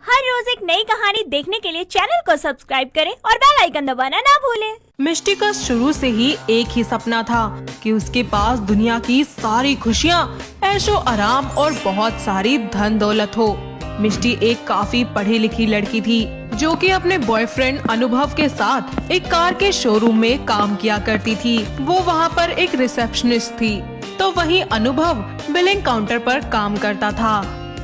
हर रोज एक नई कहानी देखने के लिए चैनल को सब्सक्राइब करें और बेल आइकन दबाना ना भूलें। मिष्टी का शुरू से ही एक ही सपना था कि उसके पास दुनिया की सारी खुशियाँ, ऐशो आराम और बहुत सारी धन दौलत हो। मिष्टी एक काफी पढ़ी लिखी लड़की थी जो कि अपने बॉयफ्रेंड अनुभव के साथ एक कार के शोरूम में काम किया करती थी। वो वहाँ पर एक रिसेप्शनिस्ट थी, तो वहीं अनुभव बिलिंग काउंटर पर काम करता था।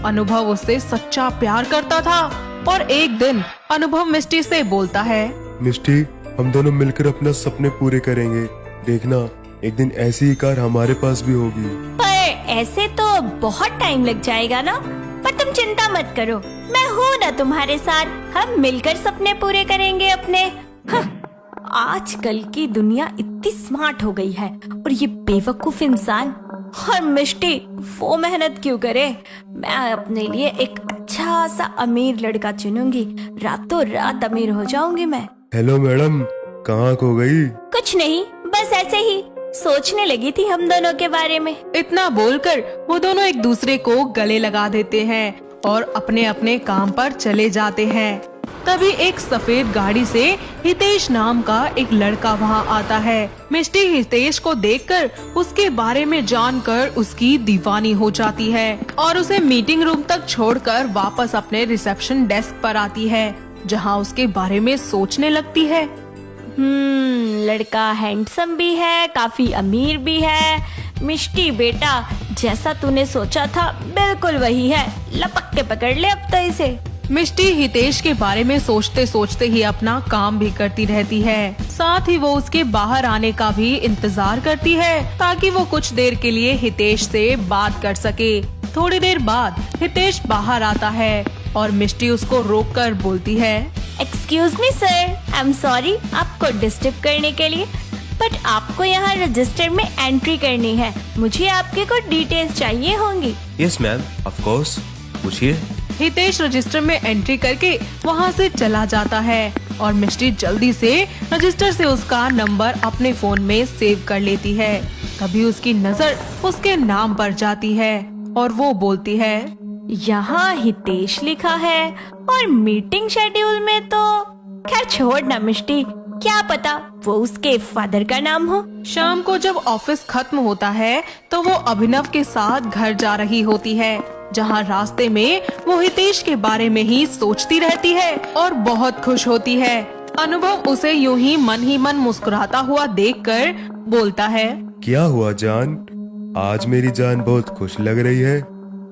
अनुभव उससे सच्चा प्यार करता था और एक दिन अनुभव मिष्टी से बोलता है, मिष्टी, हम दोनों मिलकर अपना सपने पूरे करेंगे। देखना, एक दिन ऐसी ही कार हमारे पास भी होगी। पर ऐसे तो बहुत टाइम लग जाएगा ना। पर तुम चिंता मत करो, मैं हूँ ना तुम्हारे साथ। हम मिलकर सपने पूरे करेंगे अपने। आजकल की दुनिया इतनी स्मार्ट हो गई है और ये बेवकूफ इंसान और मिष्टी वो मेहनत क्यों करे। मैं अपने लिए एक अच्छा सा अमीर लड़का चुनूंगी, रातों रात अमीर हो जाऊंगी मैं। हेलो मैडम, कहाँ खो गई? कुछ नहीं, बस ऐसे ही सोचने लगी थी हम दोनों के बारे में। इतना बोलकर वो दोनों एक दूसरे को गले लगा देते हैं और अपने अपने काम पर चले जाते हैं। तभी एक सफेद गाड़ी से हितेश नाम का एक लड़का वहाँ आता है। मिष्टी हितेश को देखकर उसके बारे में जानकर उसकी दीवानी हो जाती है और उसे मीटिंग रूम तक छोड़कर वापस अपने रिसेप्शन डेस्क पर आती है, जहाँ उसके बारे में सोचने लगती है। लड़का हैंडसम भी है, काफी अमीर भी है। मिष्टी बेटा, जैसा तूने सोचा था बिल्कुल वही है। लपक के पकड़ ले अब तो इसे। मिष्टी हितेश के बारे में सोचते सोचते ही अपना काम भी करती रहती है। साथ ही वो उसके बाहर आने का भी इंतजार करती है ताकि वो कुछ देर के लिए हितेश से बात कर सके। थोड़ी देर बाद हितेश बाहर आता है और मिष्टी उसको रोककर बोलती है, excuse me sir, I am sorry आपको डिस्टर्ब करने के लिए, बट आपको यहाँ रजिस्टर में एंट्री करनी है। मुझे आपके कुछ डिटेल्स चाहिए होंगी। यस मैम, ऑफ कोर्स, पूछिए। हितेश रजिस्टर में एंट्री करके वहाँ से चला जाता है और मिष्टी जल्दी से रजिस्टर से उसका नंबर अपने फोन में सेव कर लेती है। तभी उसकी नजर उसके नाम पर जाती है और वो बोलती है, यहाँ हितेश लिखा है और मीटिंग शेड्यूल में तो खैर छोड़ ना मिष्टी, क्या पता वो उसके फादर का नाम हो। शाम को जब ऑफिस खत्म होता है तो वो अभिनव के साथ घर जा रही होती है, जहाँ रास्ते में वो हितेश के बारे में ही सोचती रहती है और बहुत खुश होती है। अनुभव उसे यूं ही मन मुस्कुराता हुआ देखकर बोलता है, क्या हुआ जान? आज मेरी जान बहुत खुश लग रही है।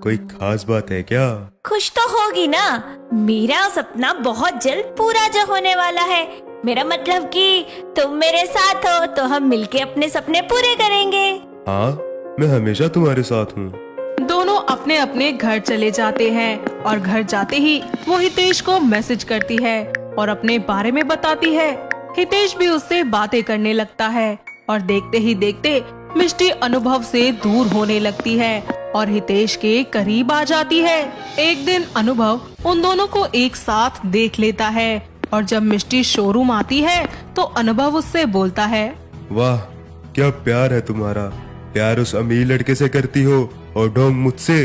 कोई खास बात है क्या? खुश तो होगी ना, मेरा सपना बहुत जल्द पूरा जो होने वाला है। मेरा मतलब कि तुम मेरे साथ हो तो हम मिलके अपने सपने पूरे करेंगे। हाँ, मैं हमेशा तुम्हारे साथ हूँ। दोनों अपने अपने घर चले जाते हैं और घर जाते ही वो हितेश को मैसेज करती है और अपने बारे में बताती है। हितेश भी उससे बातें करने लगता है और देखते ही देखते मिष्टी अनुभव से दूर होने लगती है और हितेश के करीब आ जाती है। एक दिन अनुभव उन दोनों को एक साथ देख लेता है और जब मिष्टी शोरूम आती है तो अनुभव उससे बोलता है, वाह, क्या प्यार है तुम्हारा। प्यार उस अमीर लड़के से करती हो और ढोंग मुझसे।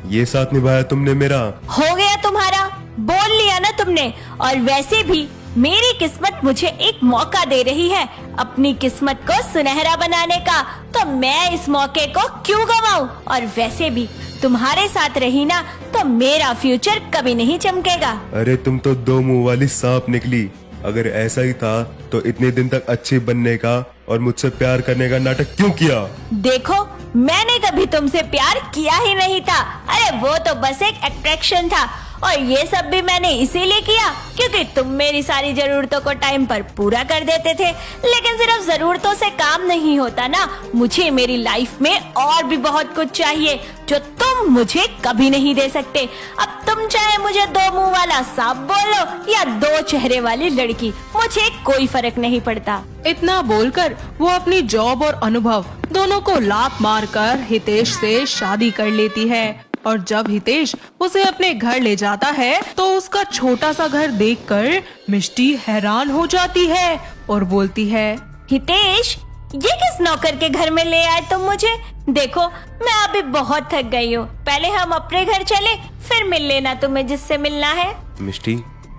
ये साथ निभाया तुमने मेरा। हो गया तुम्हारा, बोल लिया ना तुमने। और वैसे भी मेरी किस्मत मुझे एक मौका दे रही है अपनी किस्मत को सुनहरा बनाने का, तो मैं इस मौके को क्यों गवाऊं। और वैसे भी तुम्हारे साथ रही ना तो मेरा फ्यूचर कभी नहीं चमकेगा। अरे तुम तो दो मुंह वाली सांप निकली। अगर ऐसा ही था तो इतने दिन तक अच्छी बनने का और मुझसे प्यार करने का नाटक क्यों किया? देखो, मैंने कभी तुमसे प्यार किया ही नहीं था। अरे वो तो बस एक अट्रैक्शन था और ये सब भी मैंने इसीलिए किया क्योंकि तुम मेरी सारी जरूरतों को टाइम पर पूरा कर देते थे। लेकिन सिर्फ जरूरतों से काम नहीं होता ना, मुझे मेरी लाइफ में और भी बहुत कुछ चाहिए जो तुम मुझे कभी नहीं दे सकते। अब तुम चाहे मुझे दो मुंह वाला सांप बोलो या दो चेहरे वाली लड़की, मुझे कोई फर्क नहीं पड़ता। इतना बोलकर वो अपनी जॉब और अनुभव दोनों को लात मारकर हितेश से शादी कर लेती है। और जब हितेश उसे अपने घर ले जाता है तो उसका छोटा सा घर देखकर मिष्टी हैरान हो जाती है और बोलती है, हितेश, ये किस नौकर के घर में ले आए तुम मुझे? देखो मैं अभी बहुत थक गई हूँ, पहले हम अपने घर चले, फिर मिल लेना तुम्हें जिससे मिलना है। मिष्टी,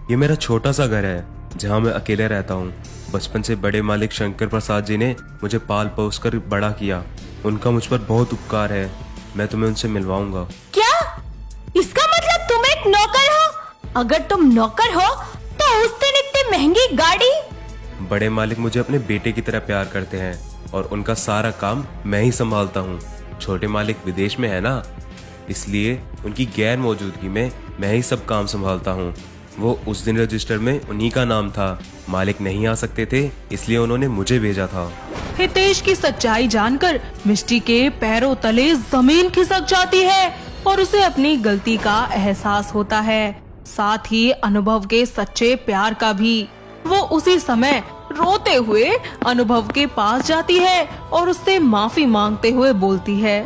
ये मेरा छोटा सा घर है जहाँ मैं अकेले रहता हूँ। बचपन से बड़े मालिक शंकर प्रसाद जी ने मुझे पाल पोस कर बड़ा किया। उनका मुझ पर बहुत उपकार है, मैं तुम्हें उनसे मिलवाऊंगा। क्या? इसका मतलब तुम एक नौकर हो? अगर तुम नौकर हो तो उस दिन इतनी महंगी गाड़ी। बड़े मालिक मुझे अपने बेटे की तरह प्यार करते हैं और उनका सारा काम मैं ही संभालता हूँ। छोटे मालिक विदेश में है ना, इसलिए उनकी गैर मौजूदगी में मैं ही सब काम संभालता हूँ। वो उस दिन रजिस्टर में उन्हीं का नाम था, मालिक नहीं आ सकते थे इसलिए उन्होंने मुझे भेजा था। हितेश की सच्चाई जानकर मिष्टी के पैरों तले जमीन खिसक जाती है और उसे अपनी गलती का एहसास होता है, साथ ही अनुभव के सच्चे प्यार का भी। वो उसी समय रोते हुए अनुभव के पास जाती है और उससे माफी मांगते हुए बोलती है,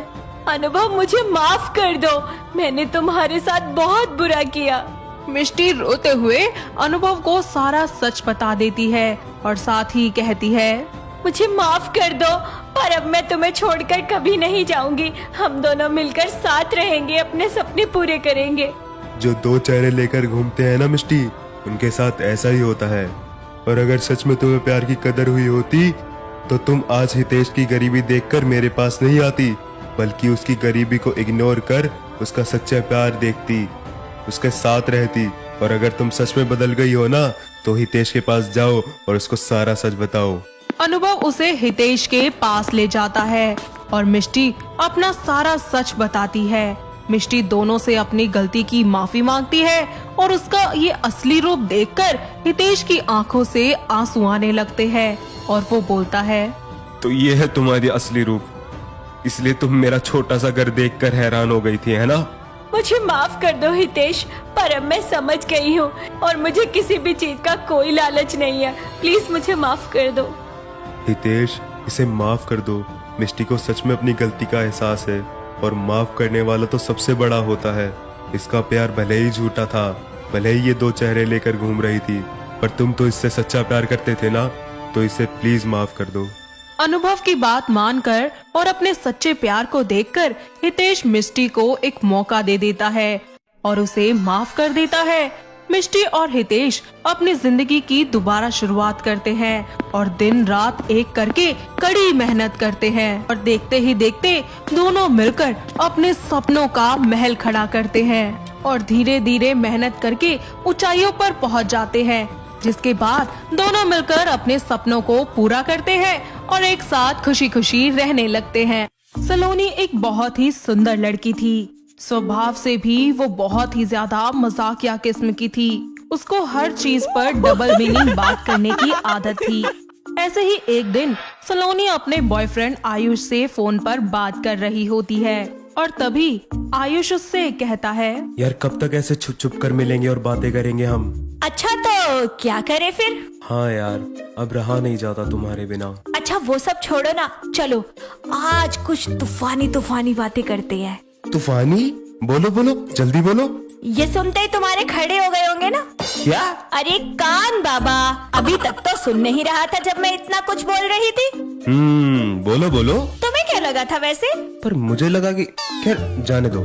अनुभव मुझे माफ कर दो, मैंने तुम्हारे साथ बहुत बुरा किया। मिष्टी रोते हुए अनुभव को सारा सच बता देती है और साथ ही कहती है, मुझे माफ कर दो, पर अब मैं तुम्हें छोड़कर कभी नहीं जाऊंगी। हम दोनों मिलकर साथ रहेंगे, अपने सपने पूरे करेंगे। जो दो चेहरे लेकर घूमते हैं ना मिष्टी, उनके साथ ऐसा ही होता है। और अगर सच में तुम्हें प्यार की कदर हुई होती तो तुम आज हितेश की गरीबी देखकर मेरे पास नहीं आती, बल्कि उसकी गरीबी को इग्नोर कर उसका सच्चा प्यार देखती, उसके साथ रहती। और अगर तुम सच में बदल गई हो ना, तो हितेश के पास जाओ और उसको सारा सच बताओ। अनुभव उसे हितेश के पास ले जाता है और मिष्टी अपना सारा सच बताती है। मिष्टी दोनों से अपनी गलती की माफी मांगती है और उसका ये असली रूप देखकर हितेश की आंखों से आंसू आने लगते हैं और वो बोलता है, तो ये है तुम्हारी असली रूप, इसलिए तुम मेरा छोटा सा घर देखकर हैरान हो गई थी, है ना? मुझे माफ कर दो हितेश, पर अब मैं समझ गई हूँ और मुझे किसी भी चीज का कोई लालच नहीं है। प्लीज मुझे माफ कर दो। हितेश, इसे माफ कर दो। मिष्टी को सच में अपनी गलती का एहसास है और माफ करने वाला तो सबसे बड़ा होता है। इसका प्यार भले ही झूठा था, भले ही ये दो चेहरे लेकर घूम रही थी, पर तुम तो इससे सच्चा प्यार करते थे ना, तो इसे प्लीज माफ कर दो। अनुभव की बात मानकर और अपने सच्चे प्यार को देखकर हितेश मिष्टी को एक मौका दे देता है और उसे माफ कर देता है। मिष्टी और हितेश अपनी जिंदगी की दोबारा शुरुआत करते हैं और दिन रात एक करके कड़ी मेहनत करते हैं और देखते ही देखते दोनों मिलकर अपने सपनों का महल खड़ा करते हैं और धीरे धीरे मेहनत करके ऊंचाइयों पर पहुंच जाते हैं, जिसके बाद दोनों मिलकर अपने सपनों को पूरा करते हैं और एक साथ खुशी खुशी रहने लगते हैं। सलोनी एक बहुत ही सुंदर लड़की थी। स्वभाव से भी वो बहुत ही ज्यादा मजाकिया किस्म की थी। उसको हर चीज पर डबल मीनिंग बात करने की आदत थी। ऐसे ही एक दिन सलोनी अपने बॉयफ्रेंड आयुष से फोन पर बात कर रही होती है और तभी आयुष उससे कहता है, यार कब तक ऐसे छुप छुप कर मिलेंगे और बातें करेंगे हम? अच्छा तो क्या करें फिर? हाँ यार, अब रहा नहीं जाता तुम्हारे बिना। अच्छा वो सब छोड़ो ना, चलो आज कुछ तूफानी तूफानी बातें करते हैं। तूफानी? बोलो बोलो, जल्दी बोलो। ये सुनते ही तुम्हारे खड़े हो गए होंगे ना? क्या? अरे कान बाबा, अभी तक तो सुन नहीं रहा था जब मैं इतना कुछ बोल रही थी। बोलो बोलो। तुम्हें क्या लगा था वैसे? पर मुझे लगा कि खैर जाने दो।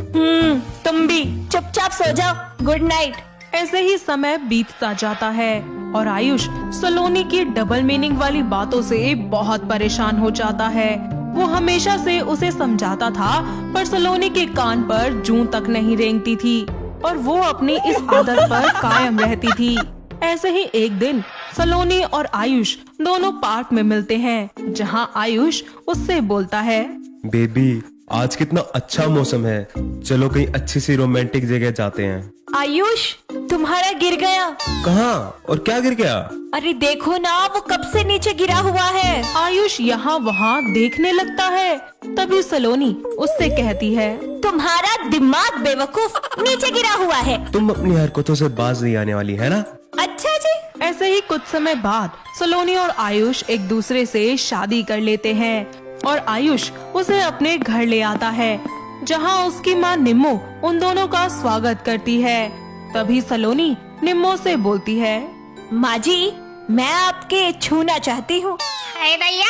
तुम भी चुपचाप सो जाओ, गुड नाइट। ऐसे ही समय बीतता जाता है और आयुष सलोनी की डबल मीनिंग वाली बातों से बहुत परेशान हो जाता है। वो हमेशा से उसे समझाता था, पर सलोनी के कान पर जूं तक नहीं रेंगती थी और वो अपनी इस आदत पर कायम रहती थी। ऐसे ही एक दिन सलोनी और आयुष दोनों पार्क में मिलते हैं, जहां आयुष उससे बोलता है, बेबी आज कितना अच्छा मौसम है, चलो कहीं अच्छी सी रोमांटिक जगह जाते हैं। आयुष तुम्हारा गिर गया। कहाँ और क्या गिर गया? अरे देखो ना, वो कब से नीचे गिरा हुआ है। आयुष यहाँ वहाँ देखने लगता है। तभी सलोनी उससे कहती है, तुम्हारा दिमाग बेवकूफ, नीचे गिरा हुआ है। तुम अपनी हरकतों से बाज नहीं आने वाली है ना? अच्छा जी। ऐसे ही कुछ समय बाद सलोनी और आयुष एक दूसरे से शादी कर लेते हैं और आयुष उसे अपने घर ले आता है, जहाँ उसकी माँ निम्मो उन दोनों का स्वागत करती है। तभी सलोनी निम्मो से बोलती है, माँ जी मैं आपके छूना चाहती हूँ। अरे भैया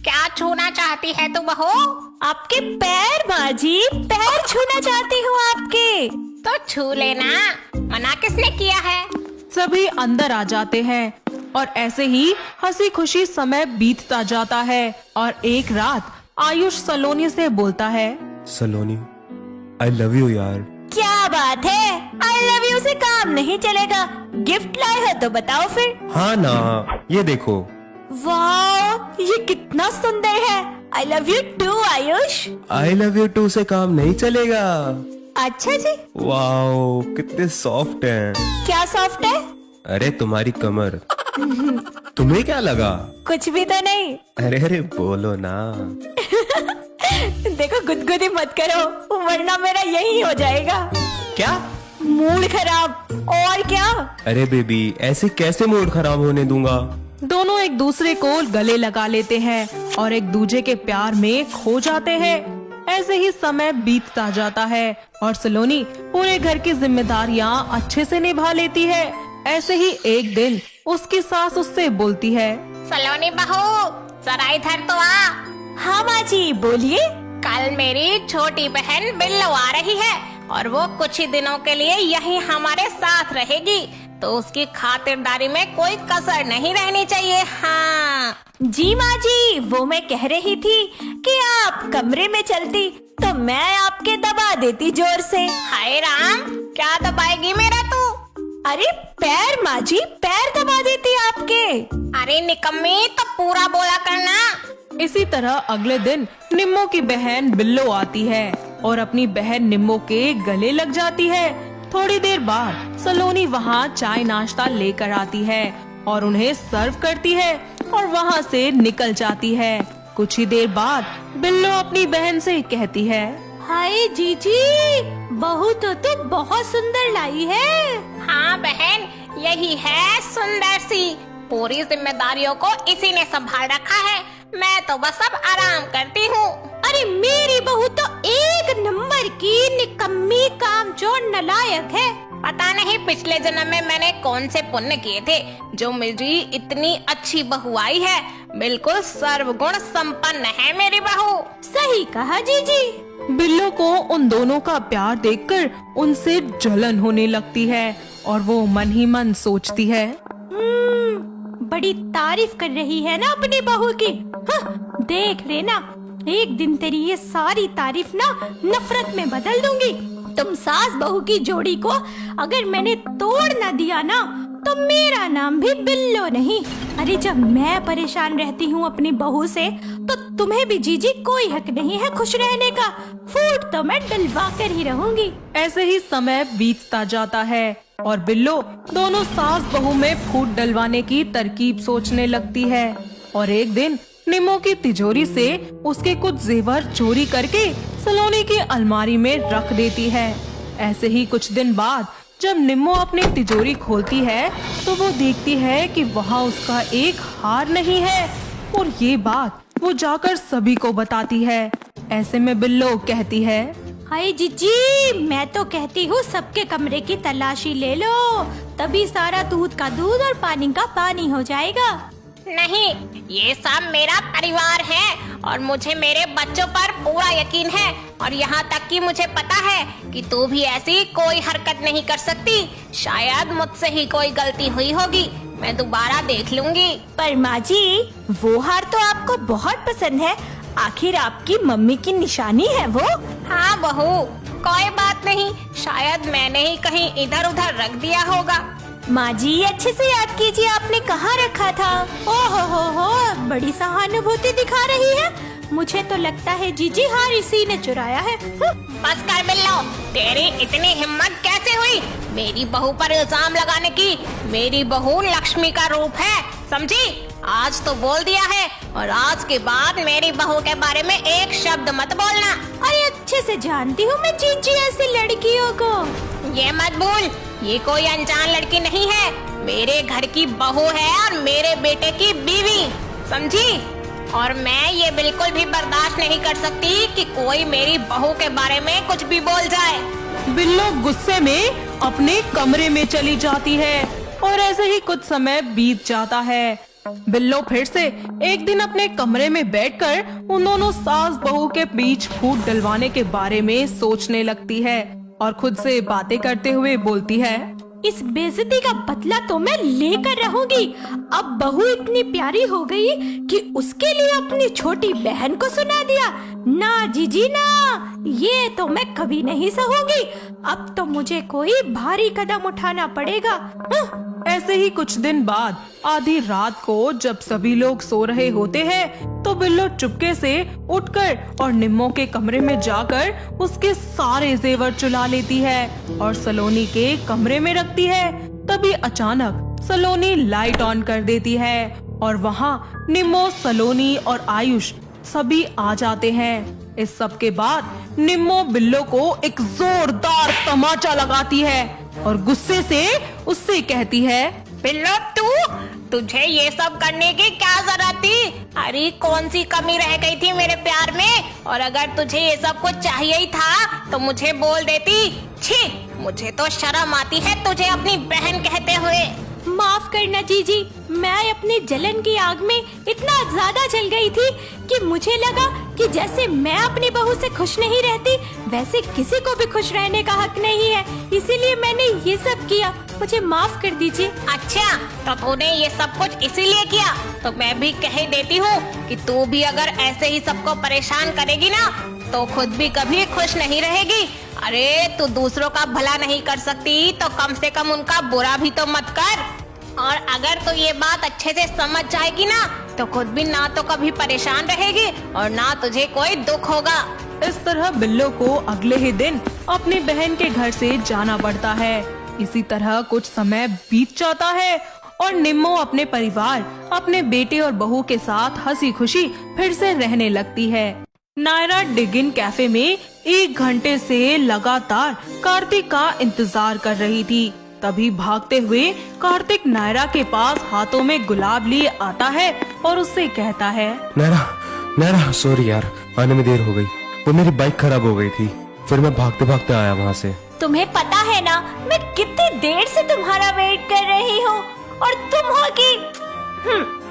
क्या छूना चाहती है तू बहू? आपके पैर माँ जी, पैर छूना चाहती हूँ आपके। तो छू लेना, मना किसने किया है? सभी अंदर आ जाते हैं और ऐसे ही हंसी खुशी समय बीतता जाता है। और एक रात आयुष सलोनी से बोलता है, सलोनी, आई लव यू यार। क्या बात है, आई लव यू से काम नहीं चलेगा। गिफ्ट लाए हो तो बताओ फिर। हाँ ना, ये देखो। वाह, ये कितना सुंदर है। I love you too Ayush. I love you too से काम नहीं चलेगा। अच्छा जी, वाओ, कितने सॉफ्ट हैं। क्या सॉफ्ट है? अरे तुम्हारी कमर। तुम्हें क्या लगा? कुछ भी तो नहीं। अरे अरे बोलो ना। देखो, गुदगुदी मत करो वरना मेरा यही हो जाएगा। क्या? मूड खराब। और क्या? अरे बेबी, ऐसे कैसे मूड खराब होने दूंगा। दोनों एक दूसरे को गले लगा लेते हैं और एक दूसरे के प्यार में खो जाते हैं। ऐसे ही समय बीतता जाता है और सलोनी पूरे घर की जिम्मेदारियां अच्छे से निभा लेती है। ऐसे ही एक दिन उसकी सास उससे बोलती है, सलोनी बहू, जरा इधर तो आ। हाँ माँ जी, बोलिए। कल मेरी छोटी बहन बिल्लो आ रही है और वो कुछ ही दिनों के लिए यहीं हमारे साथ रहेगी, तो उसकी खातिरदारी में कोई कसर नहीं रहनी चाहिए। हाँ जी माँ जी, वो मैं कह रही थी कि आप कमरे में चलती तो मैं आपके दबा देती जोर से। हाय राम, क्या दबाएगी मेरा तू? अरे पैर माँ जी, पैर दबा देती आपके। अरे निकम्मी, तो पूरा बोला करना। इसी तरह अगले दिन निम्मो की बहन बिल्लो आती है और अपनी बहन निम्मो के गले लग जाती है। थोड़ी देर बाद सलोनी वहाँ चाय नाश्ता लेकर आती है और उन्हें सर्व करती है और वहाँ से निकल जाती है। कुछ ही देर बाद बिल्लो अपनी बहन से कहती है, हाय जीजी, बहू तो तू बहुत सुंदर लाई है। हाँ बहन, यही है सुंदर सी। पूरी जिम्मेदारियों को इसी ने संभाल रखा है, मैं तो बस अब आराम करती हूँ। अरे मेरी बहू तो एक नंबर की निकम्मी, कामचोर, नालायक है। पता नहीं पिछले जन्म में मैंने कौन से पुण्य किए थे जो मेरी इतनी अच्छी बहू आई है। बिल्कुल सर्वगुण संपन्न है मेरी बहू। सही कहा जीजी। बिल्लो को उन दोनों का प्यार देखकर उनसे जलन होने लगती है और वो मन ही मन सोचती है, बड़ी तारीफ कर रही है ना अपनी बहू की। हाँ, देख लेना, एक दिन तेरी ये सारी तारीफ ना नफरत में बदल दूंगी। तुम सास बहू की जोड़ी को अगर मैंने तोड़ न दिया ना, तो मेरा नाम भी बिल्लो नहीं। अरे जब मैं परेशान रहती हूँ अपनी बहू से, तो तुम्हें भी जीजी कोई हक नहीं है खुश रहने का। फूट तो मैं डलवा कर ही रहूंगी। ऐसे ही समय बीतता जाता है और बिल्लो दोनों सास बहू में फूट डलवाने की तरकीब सोचने लगती है। और एक दिन निम्मो की तिजोरी से उसके कुछ जेवर चोरी करके सलोनी की अलमारी में रख देती है। ऐसे ही कुछ दिन बाद जब निम्मो अपनी तिजोरी खोलती है तो वो देखती है कि वहाँ उसका एक हार नहीं है और ये बात वो जाकर सभी को बताती है। ऐसे में बिल्लो कहती है, हाय जीजी, मैं तो कहती हूँ सबके कमरे की तलाशी ले लो, तभी सारा दूध का दूध और पानी का पानी हो जाएगा। नहीं, ये सब मेरा परिवार है और मुझे मेरे बच्चों पर पूरा यकीन है। और यहाँ तक कि मुझे पता है कि तू भी ऐसी कोई हरकत नहीं कर सकती। शायद मुझसे ही कोई गलती हुई होगी, मैं दोबारा देख लूंगी। पर माँ जी, वो हार तो आपको बहुत पसंद है, आखिर आपकी मम्मी की निशानी है वो। हाँ बहू, कोई बात नहीं, शायद मैंने ही कहीं इधर उधर रख दिया होगा। माँ जी अच्छे से याद कीजिए, आपने कहाँ रखा था? ओहो हो, बड़ी सहानुभूति दिखा रही है। मुझे तो लगता है जीजी हार इसी ने चुराया है। बस कर बिल्लो, तेरी इतनी हिम्मत कैसे हुई मेरी बहू पर इल्जाम लगाने की? मेरी बहू लक्ष्मी का रूप है, समझी? आज तो बोल दिया है और आज के बाद मेरी बहू के बारे में एक शब्द मत बोलना। अरे अच्छे से जानती हूँ मैं जीजी ऐसी लड़कियों को। ये मत भूल, ये कोई अनजान लड़की नहीं है, मेरे घर की बहू है और मेरे बेटे की बीवी, समझी? और मैं ये बिल्कुल भी बर्दाश्त नहीं कर सकती कि कोई मेरी बहू के बारे में कुछ भी बोल जाए। बिल्लो गुस्से में अपने कमरे में चली जाती है और ऐसे ही कुछ समय बीत जाता है बिल्लो फिर से एक दिन अपने कमरे में बैठकर उन दोनों सास बहू के बीच फूट डलवाने के बारे में सोचने लगती है और खुद से बातें करते हुए बोलती है, इस बेइज्जती का बदला तो मैं लेकर रहूंगी। अब बहू इतनी प्यारी हो गई कि उसके लिए अपनी छोटी बहन को सुना दिया। ना जीजी ना, ये तो मैं कभी नहीं सहूंगी। अब तो मुझे कोई भारी कदम उठाना पड़ेगा। ऐसे ही कुछ दिन बाद आधी रात को जब सभी लोग सो रहे होते हैं तो बिल्लो चुपके से उठकर और निम्मो के कमरे में जाकर उसके सारे जेवर चुरा लेती है और सलोनी के कमरे में रखती है। तभी अचानक सलोनी लाइट ऑन कर देती है और वहाँ निम्मो, सलोनी और आयुष सभी आ जाते हैं। इस सब के बाद निम्मो बिल्लो को एक जोरदार तमाचा लगाती है और गुस्से से उससे कहती है, बिल्लो तुझे ये सब करने की क्या जरूरत थी? अरे कौन सी कमी रह गई थी मेरे प्यार में? और अगर तुझे ये सब कुछ चाहिए ही था तो मुझे बोल देती। छी, मुझे तो शर्म आती है तुझे अपनी बहन कहते हुए। माफ करना जीजी, मैं अपनी जलन की आग में इतना ज्यादा जल गई थी कि मुझे लगा कि जैसे मैं अपनी बहू से खुश नहीं रहती वैसे किसी को भी खुश रहने का हक नहीं है, इसीलिए मैंने ये सब किया। मुझे माफ कर दीजिए। अच्छा, तो तूने ये सब कुछ इसीलिए किया? तो मैं भी कह देती हूँ कि तू भी अगर ऐसे ही सबको परेशान करेगी ना तो खुद भी कभी खुश नहीं रहेगी। अरे तू दूसरों का भला नहीं कर सकती तो कम से कम उनका बुरा भी तो मत कर। और अगर तू ये बात अच्छे से समझ जाएगी ना तो खुद भी ना तो कभी परेशान रहेगी और ना तुझे कोई दुख होगा। इस तरह बिल्लो को अगले ही दिन अपनी बहन के घर से जाना पड़ता है। इसी तरह कुछ समय बीत जाता है और निम्मो अपने परिवार, अपने बेटे और बहू के साथ हंसी खुशी फिर से रहने लगती है। नायरा डिगिन कैफे में 1 घंटे से लगातार कार्तिक का इंतजार कर रही थी। तभी भागते हुए कार्तिक नायरा के पास हाथों में गुलाब लिए आता है और उससे कहता है, नायरा सॉरी यार, आने में देर हो गई। वो मेरी बाइक खराब हो गई थी, फिर मैं भागते भागते आया वहाँ से। तुम्हें पता है ना मैं कितनी देर से तुम्हारा वेट कर रही हूँ और तुम हो कि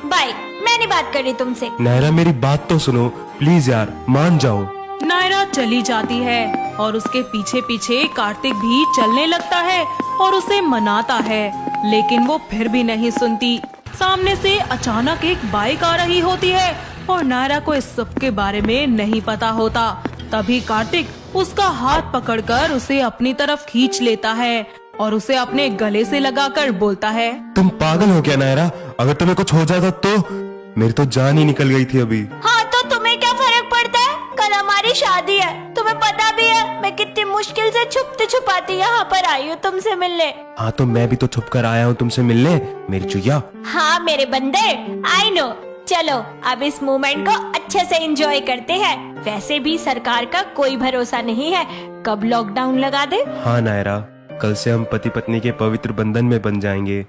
बाय, मैं नहीं बात कर रही तुमसे। नायरा मेरी बात तो सुनो प्लीज यार, मान जाओ। नायरा चली जाती है और उसके पीछे पीछे कार्तिक भी चलने लगता है और उसे मनाता है, लेकिन वो फिर भी नहीं सुनती। सामने से अचानक एक बाइक आ रही होती है और नायरा को इस सब के बारे में नहीं पता होता। तभी कार्तिक उसका हाथ पकड़कर उसे अपनी तरफ खींच लेता है और उसे अपने गले से लगाकर बोलता है, तुम पागल हो क्या नायरा? अगर तुम्हें कुछ हो जाता तो? मेरी तो जान ही निकल गई थी अभी। हाँ तो तुम्हें क्या फर्क पड़ता है? कल हमारी शादी है, तुम्हें पता भी है मैं कितनी मुश्किल से छुपते छुपाती यहाँ पर आई हूँ तुमसे मिलने। हाँ तो मैं भी तो छुप कर आया हूँ तुमसे मिलने, मेरी चुईया। हाँ मेरे बंदर, आई नो। चलो अब इस मोमेंट को अच्छे से एंजॉय करते हैं। वैसे भी सरकार का कोई भरोसा नहीं है, कब लॉकडाउन लगा दे। हाँ नायरा, कल से हम पति पत्नी के पवित्र बंधन में बन जाएंगे,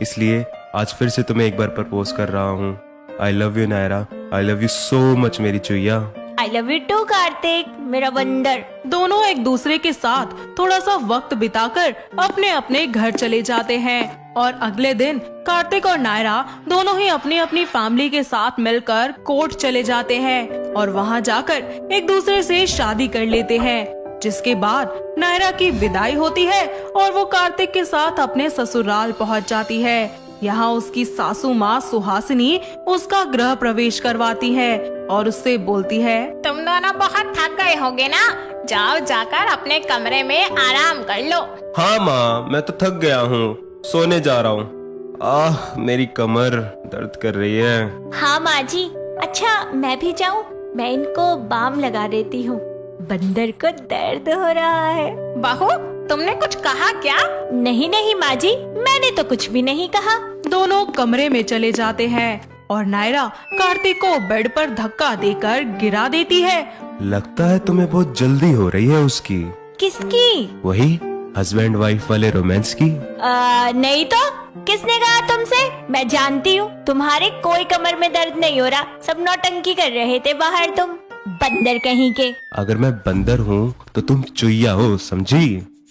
इसलिए आज फिर से तुम्हें एक बार प्रपोज कर रहा हूँ। I love you Naira, I love you so much मेरी चुईया। I love you too Kartik, मेरा बंदर। दोनों एक दूसरे के साथ थोड़ा सा वक्त बिताकर अपने अपने घर चले जाते हैं और अगले दिन कार्तिक और नायरा दोनों ही अपनी अपनी फैमिली के साथ मिलकर कोर्ट चले जाते हैं और वहां जाकर एक दूसरे से शादी कर लेते हैं। जिसके बाद नायरा की विदाई होती है और वो कार्तिक के साथ अपने ससुराल पहुंच जाती है। यहाँ उसकी सासू माँ सुहासिनी उसका गृह प्रवेश करवाती है और उससे बोलती है, तुम दोनों बहुत थक गए होगे ना, जाओ जाकर अपने कमरे में आराम कर लो। हाँ माँ, मैं तो थक गया हूँ, सोने जा रहा हूँ। आह मेरी कमर दर्द कर रही है। हाँ माँ जी। अच्छा मैं भी जाऊँ? मैं इनको बाम लगा देती हूँ, बंदर को दर्द हो रहा है। बहू तुमने कुछ कहा क्या? नहीं नहीं माँ जी, मैंने तो कुछ भी नहीं कहा। दोनों कमरे में चले जाते हैं और नायरा कार्तिक को बेड पर धक्का देकर गिरा देती है। लगता है तुम्हें बहुत जल्दी हो रही है उसकी। किसकी? वही हस्बैंड वाइफ वाले रोमांस की। नहीं तो किसने कहा तुमसे? मैं जानती हूँ तुम्हारे कोई कमर में दर्द नहीं हो रहा, सब नौटंकी कर रहे थे बाहर तुम, बंदर कहीं के। अगर मैं बंदर हूँ तो तुम चुईया हो, समझी?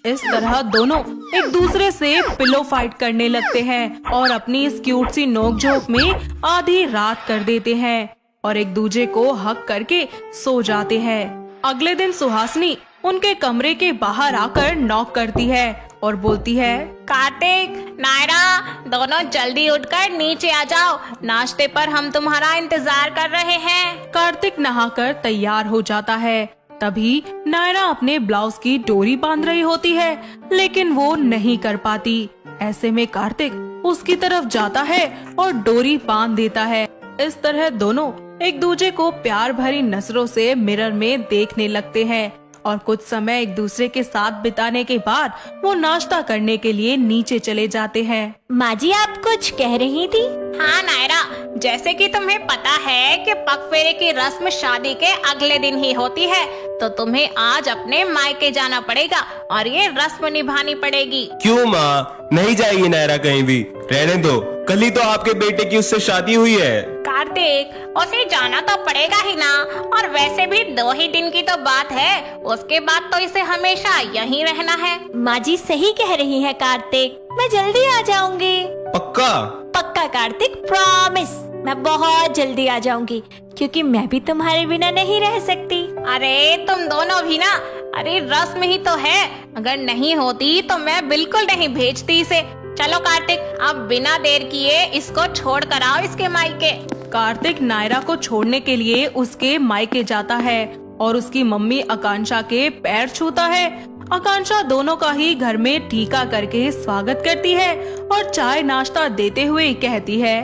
इस तरह दोनों एक दूसरे से पिलो फाइट करने लगते हैं और अपनी इस क्यूट सी नोकझोंक में आधी रात कर देते हैं और एक दूसरे को हक करके सो जाते हैं। अगले दिन सुहासिनी उनके कमरे के बाहर आकर नॉक करती है और बोलती है, कार्तिक, नायरा, दोनों जल्दी उठकर नीचे आ जाओ, नाश्ते पर हम तुम्हारा इंतजार कर रहे हैं। कार्तिक नहाकर तैयार हो जाता है। तभी नायरा अपने ब्लाउज की डोरी बांध रही होती है, लेकिन वो नहीं कर पाती। ऐसे में कार्तिक उसकी तरफ जाता है और डोरी बांध देता है। इस तरह दोनों एक दूसरे को प्यार भरी नजरों से मिरर में देखने लगते हैं और कुछ समय एक दूसरे के साथ बिताने के बाद वो नाश्ता करने के लिए नीचे चले जाते हैं। माँ जी, आप कुछ कह रही थी? हाँ नायरा, जैसे कि तुम्हें पता है कि पगफेरे की रस्म शादी के अगले दिन ही होती है, तो तुम्हें आज अपने मायके जाना पड़ेगा और ये रस्म निभानी पड़ेगी। क्यों माँ, नहीं जाएगी नायरा कहीं भी? रहने दो, कल ही तो आपके बेटे की उससे शादी हुई है। कार्तिक, उसे जाना तो पड़ेगा ही ना, और वैसे भी 2 ही दिन की तो बात है, उसके बाद तो इसे हमेशा यहीं रहना है। माँ जी सही कह रही है कार्तिक, मैं जल्दी आ जाऊंगी। पक्का? पक्का कार्तिक, प्रॉमिस, मैं बहुत जल्दी आ जाऊंगी, क्योंकि मैं भी तुम्हारे बिना नहीं रह सकती। अरे तुम दोनों भी ना, अरे रस्म ही तो है, अगर नहीं होती तो मैं बिल्कुल नहीं भेजती इसे। चलो कार्तिक, अब बिना देर किए इसको छोड़ कर आओ इसके मायके। कार्तिक नायरा को छोड़ने के लिए उसके मायके जाता है और उसकी मम्मी आकांक्षा के पैर छूता है। आकांक्षा दोनों का ही घर में टीका करके स्वागत करती है और चाय नाश्ता देते हुए कहती है,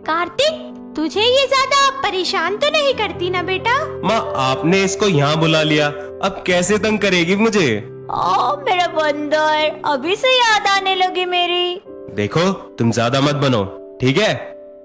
कार्तिक, तुझे ये ज्यादा परेशान तो नहीं करती ना बेटा? माँ, आपने इसको यहाँ बुला लिया, अब कैसे तंग करेगी मुझे? ओ मेरा बंदर, अभी से याद आने लगी मेरी। देखो, तुम ज्यादा मत बनो, ठीक है?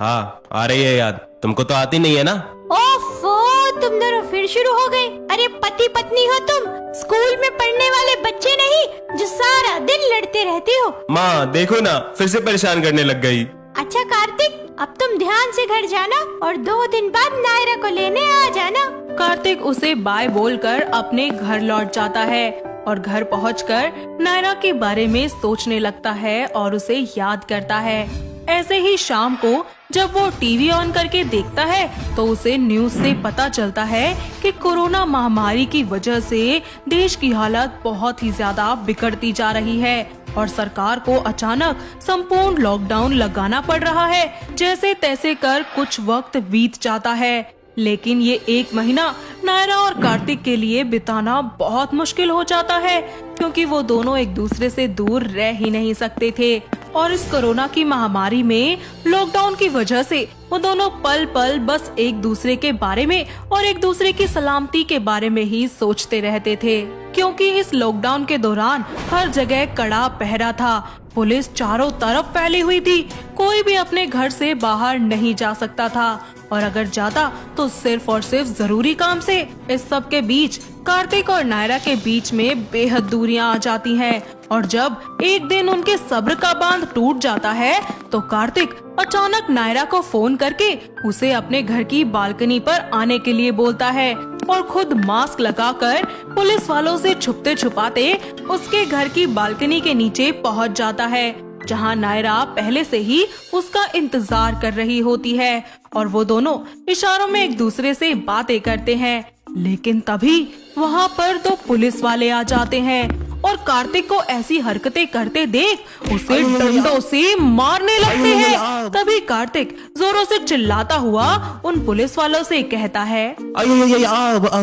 हाँ, आ रही है याद, तुमको तो आती नहीं है ना? ओफो, तुम दोनों फिर शुरू हो गए। अरे पति पत्नी हो तुम, स्कूल में पढ़ने वाले बच्चे नहीं जो सारा दिन लड़ते रहते हो। माँ देखो ना, फिर से परेशान करने लग गई। अच्छा कार्तिक, अब तुम ध्यान से घर जाना और 2 दिन बाद नायरा को लेने आ जाना। कार्तिक उसे बाय बोलकर अपने घर लौट जाता है और घर पहुंचकर नायरा के बारे में सोचने लगता है और उसे याद करता है। ऐसे ही शाम को जब वो टीवी ऑन करके देखता है तो उसे न्यूज से पता चलता है कि कोरोना महामारी की वजह से देश की हालत बहुत ही ज्यादा बिगड़ती जा रही है और सरकार को अचानक संपूर्ण लॉकडाउन लगाना पड़ रहा है। जैसे तैसे कर कुछ वक्त बीत जाता है, लेकिन ये 1 महीना नायरा और कार्तिक के लिए बिताना बहुत मुश्किल हो जाता है, क्योंकि वो दोनों एक दूसरे से दूर रह ही नहीं सकते थे और इस कोरोना की महामारी में लॉकडाउन की वजह से वो दोनों पल पल बस एक दूसरे के बारे में और एक दूसरे की सलामती के बारे में ही सोचते रहते थे, क्योंकि इस लॉकडाउन के दौरान हर जगह कड़ा पहरा था। पुलिस चारों तरफ फैली हुई थी, कोई भी अपने घर से बाहर नहीं जा सकता था और अगर जाता तो सिर्फ और सिर्फ जरूरी काम से। इस सब के बीच कार्तिक और नायरा के बीच में बेहद दूरियां आ जाती हैं और जब एक दिन उनके सब्र का बांध टूट जाता है तो कार्तिक अचानक नायरा को फोन करके उसे अपने घर की बालकनी पर आने के लिए बोलता है और खुद मास्क लगाकर पुलिस वालों से छुपते छुपाते उसके घर की बालकनी के नीचे पहुंच जाता है, जहां नायरा पहले से ही उसका इंतजार कर रही होती है और वो दोनों इशारों में एक दूसरे से बातें करते हैं। लेकिन तभी वहां पर 2 पुलिस वाले आ जाते हैं और कार्तिक को ऐसी हरकतें करते देख उसे डंडों से मारने लगते हैं। तभी कार्तिक जोरों से चिल्लाता हुआ उन पुलिस वालों से कहता है,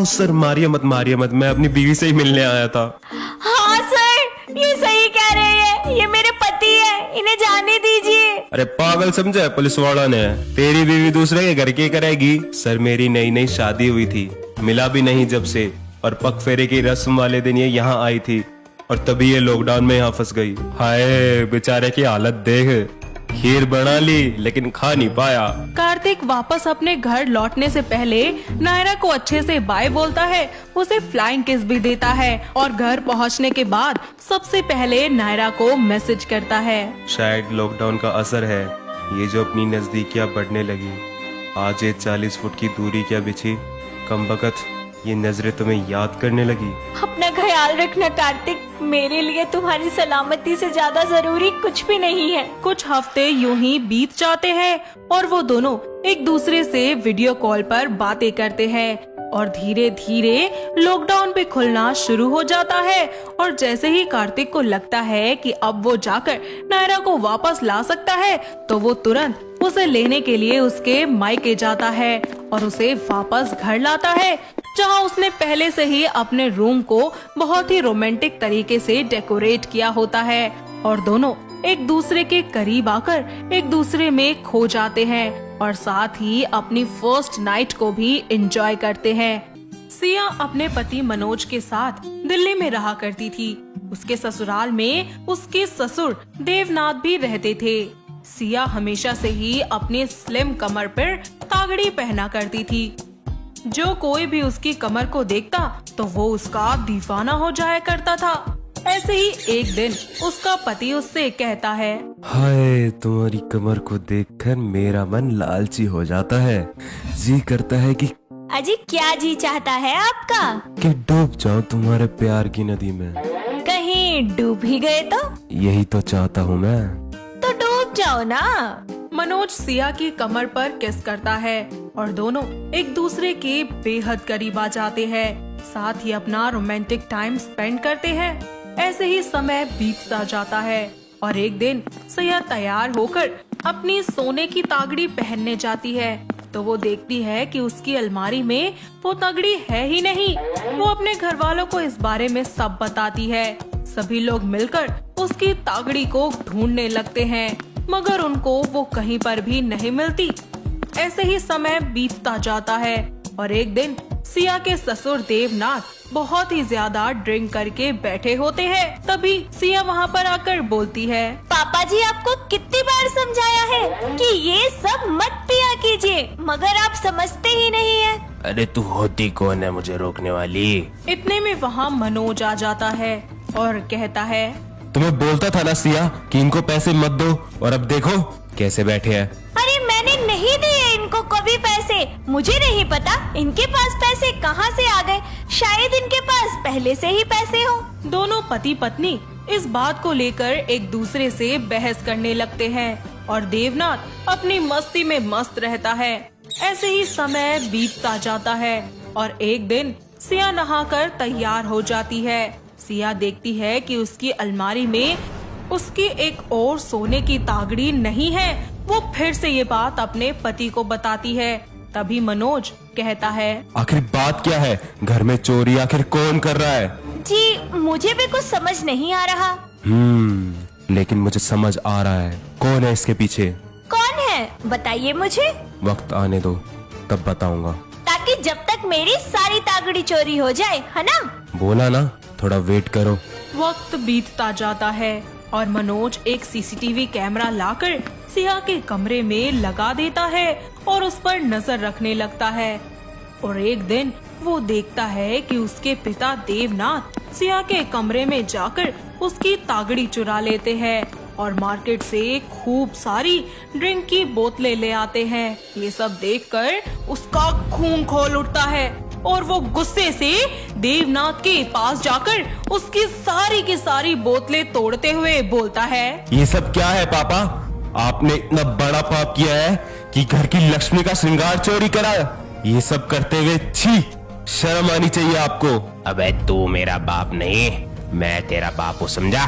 सर मारिए मत, मैं अपनी बीवी से ही मिलने आया था। हाँ सर, ये सही कह रहे हैं, ये मेरे पति है, इन्हें जाने दीजिए। अरे पागल समझे पुलिस वालों ने, तेरी बीवी दूसरे के घर की करेगी? सर मेरी नई शादी हुई थी, मिला भी नहीं जब से, और पगफेरे की रस्म वाले दिन ये यहाँ आई थी और तभी ये लॉकडाउन में यहाँ फंस गई। हाय बेचारे की हालत देख, खीर बना ली लेकिन खा नहीं पाया। कार्तिक वापस अपने घर लौटने से पहले नायरा को अच्छे से बाय बोलता है, उसे फ्लाइंग किस भी देता है और घर पहुंचने के बाद सबसे पहले नायरा को मैसेज करता है। शायद लॉकडाउन का असर है, ये जो अपनी नजदीकियां बढ़ने लगी। आज ये 40 फुट की दूरी क्या बिछी, कमबख्त ये नजरें तुम्हें याद करने लगी। अपना ख्याल रखना कार्तिक, मेरे लिए तुम्हारी सलामती से ज्यादा जरूरी कुछ भी नहीं है। कुछ हफ्ते यूं ही बीत जाते हैं और वो दोनों एक दूसरे से वीडियो कॉल पर बातें करते हैं और धीरे धीरे लॉकडाउन भी खुलना शुरू हो जाता है। और जैसे ही कार्तिक को लगता है कि अब वो जाकर नायरा को वापस ला सकता है, तो वो तुरंत उसे लेने के लिए उसके मायके जाता है और उसे वापस घर लाता है, जहां उसने पहले से ही अपने रूम को बहुत ही रोमांटिक तरीके से डेकोरेट किया होता है। और दोनों एक दूसरे के करीब आकर एक दूसरे में खो जाते हैं और साथ ही अपनी फर्स्ट नाइट को भी एंजॉय करते हैं। सिया अपने पति मनोज के साथ दिल्ली में रहा करती थी। उसके ससुराल में उसके ससुर देवनाथ भी रहते थे। सिया हमेशा से ही अपनी स्लिम कमर पर तागड़ी पहना करती थी। जो कोई भी उसकी कमर को देखता तो वो उसका दीवाना हो जाया करता था। ऐसे ही एक दिन उसका पति उससे कहता है, हाय, तुम्हारी कमर को देखकर मेरा मन लालची हो जाता है। जी करता है कि अजी क्या जी चाहता है आपका? डूब जाऊं तुम्हारे प्यार की नदी में। कहीं डूब ही गए तो? यही तो चाहता हूँ मैं। तो डूब जाओ ना। मनोज सिया की कमर पर किस करता है और दोनों एक दूसरे के बेहद करीब आ जाते हैं। साथ ही अपना रोमांटिक टाइम स्पेंड करते हैं। ऐसे ही समय बीतता जाता है और एक दिन सिया तैयार होकर अपनी सोने की तागड़ी पहनने जाती है तो वो देखती है कि उसकी अलमारी में वो तगड़ी है ही नहीं। वो अपने घर वालों को इस बारे में सब बताती है। सभी लोग मिलकर उसकी तागड़ी को ढूंढने लगते हैं, मगर उनको वो कहीं पर भी नहीं मिलती। ऐसे ही समय बीतता जाता है और एक दिन सिया के ससुर देवनाथ बहुत ही ज्यादा ड्रिंक करके बैठे होते हैं। तभी सिया वहाँ पर आकर बोलती है, पापा जी आपको कितनी बार समझाया है कि ये सब मत पिया कीजिए, मगर आप समझते ही नहीं है। अरे तू होती कौन है मुझे रोकने वाली? इतने में वहाँ मनोज आ जाता है और कहता है, तुम्हें बोलता था ना सिया कि इनको पैसे मत दो, और अब देखो कैसे बैठे हैं। अरे मैंने नहीं दिए इनको कभी पैसे। मुझे नहीं पता इनके पास पैसे कहाँ से आ गए। शायद इनके पास पहले से ही पैसे हो। दोनों पति पत्नी इस बात को लेकर एक दूसरे से बहस करने लगते हैं और देवनाथ अपनी मस्ती में मस्त रहता है। ऐसे ही समय बीतता जाता है और एक दिन सिया नहाकर तैयार हो जाती है। सिया देखती है कि उसकी अलमारी में उसकी एक और सोने की तागड़ी नहीं है। वो फिर से ये बात अपने पति को बताती है। तभी मनोज कहता है, आखिर बात क्या है? घर में चोरी आखिर कौन कर रहा है? जी मुझे भी कुछ समझ नहीं आ रहा। लेकिन मुझे समझ आ रहा है कौन है इसके पीछे। कौन है बताइए मुझे। वक्त आने दो तब बताऊंगा। ताकि जब तक मेरी सारी तागड़ी चोरी हो जाए, है ना? बोला ना, थोड़ा वेट करो। वक्त बीतता जाता है और मनोज एक सीसीटीवी कैमरा लाकर सिया के कमरे में लगा देता है और उस पर नजर रखने लगता है। और एक दिन वो देखता है कि उसके पिता देवनाथ सिया के कमरे में जाकर उसकी तागड़ी चुरा लेते हैं और मार्केट से खूब सारी ड्रिंक की बोतलें ले आते हैं। ये सब देखकर उसका खून खौल उठता है और वो गुस्से से देवनाथ के पास जाकर उसकी सारी की सारी बोतलें तोड़ते हुए बोलता है, ये सब क्या है पापा? आपने इतना बड़ा पाप किया है कि घर की लक्ष्मी का श्रृंगार चोरी करा। ये सब करते हुए छी, शर्म आनी चाहिए आपको। अबे तू मेरा बाप नहीं, मैं तेरा बाप हूँ, समझा?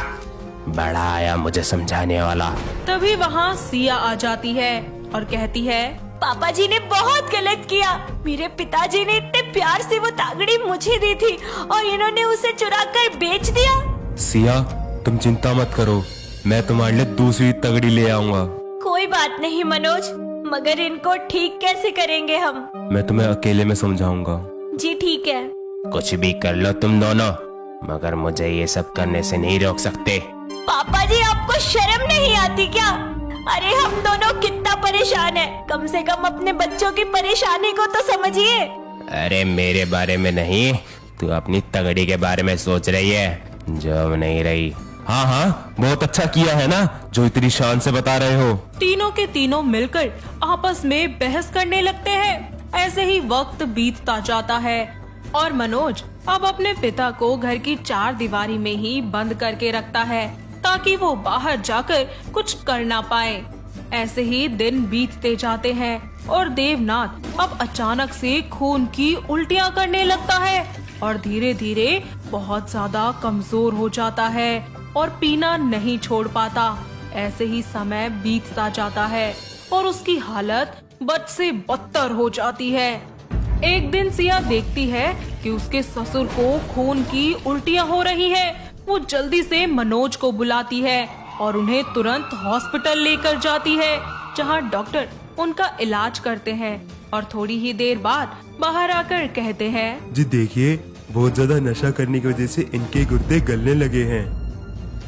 बड़ा आया मुझे समझाने वाला। तभी वहाँ सिया आ जाती है और कहती है, पापा जी ने बहुत गलत किया। मेरे पिताजी ने इतने प्यार से वो तागड़ी मुझे दी थी और इन्होंने उसे चुरा कर बेच दिया। सिया तुम चिंता मत करो, मैं तुम्हारे लिए दूसरी तगड़ी ले आऊंगा। कोई बात नहीं मनोज, मगर इनको ठीक कैसे करेंगे हम? मैं तुम्हें अकेले में समझाऊंगा। जी ठीक है। कुछ भी कर लो तुम दोनों, मगर मुझे ये सब करने से नहीं रोक सकते। पापा जी आपको शर्म नहीं आती क्या? अरे हम दोनों कितना परेशान हैं। कम से कम अपने बच्चों की परेशानी को तो समझिए। अरे मेरे बारे में नहीं, तू अपनी तगड़ी के बारे में सोच रही है जो अब नहीं रही। हाँ हाँ, बहुत अच्छा किया है ना जो इतनी शान से बता रहे हो। तीनों के तीनों मिलकर आपस में बहस करने लगते हैं। ऐसे ही वक्त बीतता जाता है। और मनोज अब अपने पिता को घर की 4 दीवारी में ही बंद करके रखता है ताकि वो बाहर जाकर कुछ कर ना पाए। ऐसे ही दिन बीतते जाते हैं और देवनाथ अब अचानक से खून की उल्टियां करने लगता है और धीरे धीरे बहुत ज्यादा कमजोर हो जाता है और पीना नहीं छोड़ पाता। ऐसे ही समय बीतता जाता है और उसकी हालत बद से बदतर हो जाती है। एक दिन सिया देखती है कि उसके ससुर को खून की उल्टियां हो रही है। वो जल्दी से मनोज को बुलाती है और उन्हें तुरंत हॉस्पिटल लेकर जाती है, जहां डॉक्टर उनका इलाज करते हैं और थोड़ी ही देर बाद बाहर आकर कहते हैं, जी देखिए, बहुत ज्यादा नशा करने की वजह से इनके गुर्दे गलने लगे हैं।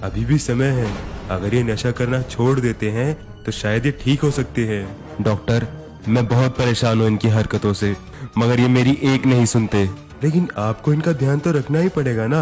अभी भी समय है, अगर ये नशा करना छोड़ देते हैं तो शायद ये ठीक हो सकते हैं। डॉक्टर, मैं बहुत परेशान हूँ इनकी हरकतों से, मगर ये मेरी एक नहीं सुनते। लेकिन आपको इनका ध्यान तो रखना ही पड़ेगा ना,